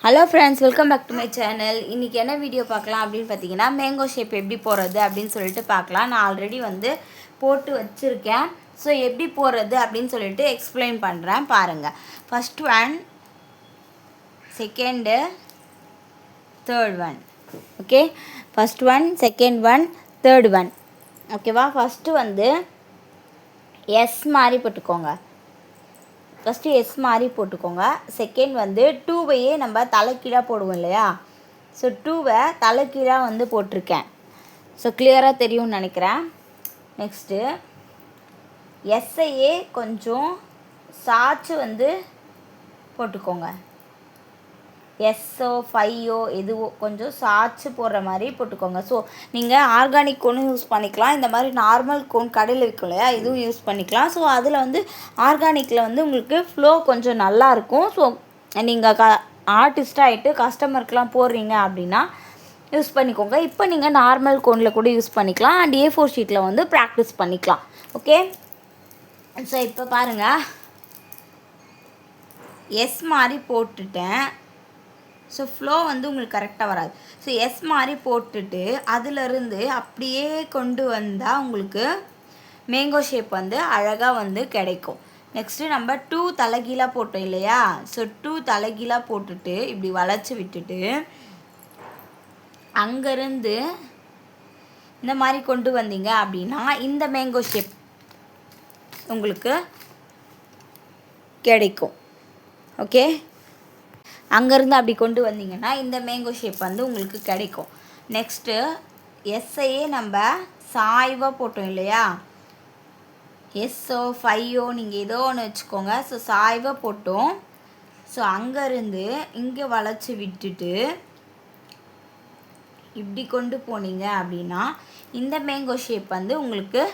Hello friends, welcome back to my channel. இன்றைக்கி என்ன video பார்க்கலாம் அப்படின்னு பார்த்தீங்கன்னா, மேங்கோ ஷேப் எப்படி போடுறது அப்படின்னு சொல்லிட்டு பார்க்கலாம். நான் ஆல்ரெடி போட்டு வச்சுருக்கேன். ஸோ எப்படி போடுறது அப்படின்னு சொல்லிட்டு எக்ஸ்பிளைன் பண்ணுறேன் பாருங்கள். First one, second, third one. Okay, first one, second one, third one. ஓகேவா? ஃபஸ்ட்டு எஸ் மாதிரி போட்டுக்கோங்க. ஃபஸ்ட்டு எஸ் மாதிரி போட்டுக்கோங்க. செகண்ட் டூவையே நம்ம தலைக்கீழாக போடுவோம் இல்லையா? ஸோ டூவை தலைக்கீழாக போட்டிருக்கேன். ஸோ கிளியராக தெரியும்னு நினைக்கிறேன். நெக்ஸ்ட்டு எஸ்ஐயே கொஞ்சம் சாய்ச்சி போட்டுக்கோங்க. எஸ்ஸோ ஃபையோ எதுவோ கொஞ்சம் சாய்ச்சி போடுற மாதிரி போட்டுக்கோங்க. ஸோ நீங்கள் ஆர்கானிக் கோனும் யூஸ் பண்ணிக்கலாம், இந்த மாதிரி நார்மல் கோன் கடையில் விற்கும் இல்லையா, இதுவும் யூஸ் பண்ணிக்கலாம். ஸோ அதில் ஆர்கானிக்கில் உங்களுக்கு ஃப்ளோ கொஞ்சம் நல்லாயிருக்கும். ஸோ நீங்கள் ஆர்டிஸ்டாகிட்டு கஸ்டமருக்கெலாம் போடுறீங்க அப்படின்னா யூஸ் பண்ணிக்கோங்க. இப்போ நீங்கள் நார்மல் கோனில் கூட யூஸ் பண்ணிக்கலாம். அண்ட் A4 ஷீட்டில் ப்ராக்டிஸ் பண்ணிக்கலாம். ஓகே, ஸோ இப்போ பாருங்கள், எஸ் மாதிரி போட்டுட்டேன். ஸோ ஃப்ளோ உங்களுக்கு கரெக்டாக வராது. ஸோ எஸ் மாதிரி போட்டுட்டு அதிலிருந்து அப்படியே கொண்டு வந்தால் உங்களுக்கு மேங்கோ ஷேப் அழகாக கிடைக்கும். நெக்ஸ்ட்டு நம்ம 2 தலைகீழாக போட்டோம் இல்லையா? ஸோ 2 தலைகீழாக போட்டுட்டு இப்படி வளைச்சி விட்டுட்டு அங்கேருந்து இந்த மாதிரி கொண்டு வந்தீங்க அப்படின்னா இந்த மேங்கோ ஷேப் உங்களுக்கு கிடைக்கும். ஓகே, அங்கேருந்து அப்படி கொண்டு வந்தீங்கன்னா இந்த மேங்கோ ஷேப் உங்களுக்கு கிடைக்கும். நெக்ஸ்ட்டு எஸ்ஐயே நம்ம சாய்வாக போட்டோம் இல்லையா? எஸ்ஸோ ஃபையோ நீங்கள் ஏதோ ஒன்று வச்சுக்கோங்க. ஸோ சாய்வாக போட்டோம். ஸோ அங்கேருந்து இங்கே வளைச்சி விட்டுட்டு இப்படி கொண்டு போனீங்க அப்படின்னா இந்த மேங்கோ ஷேப் உங்களுக்கு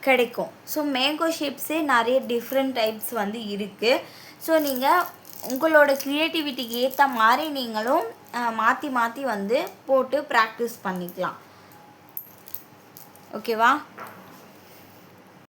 கிடைக்கும். ஸோ மேங்கோ ஷேப்ஸே நிறைய டிஃப்ரெண்ட் டைப்ஸ் இருக்குது. ஸோ நீங்கள் உங்களோட க்ரியேட்டிவிட்டிக்கு ஏற்ற மாதிரி நீங்களும் மாற்றி மாற்றி போட்டு ப்ராக்டிஸ் பண்ணிக்கலாம். ஓகேவா?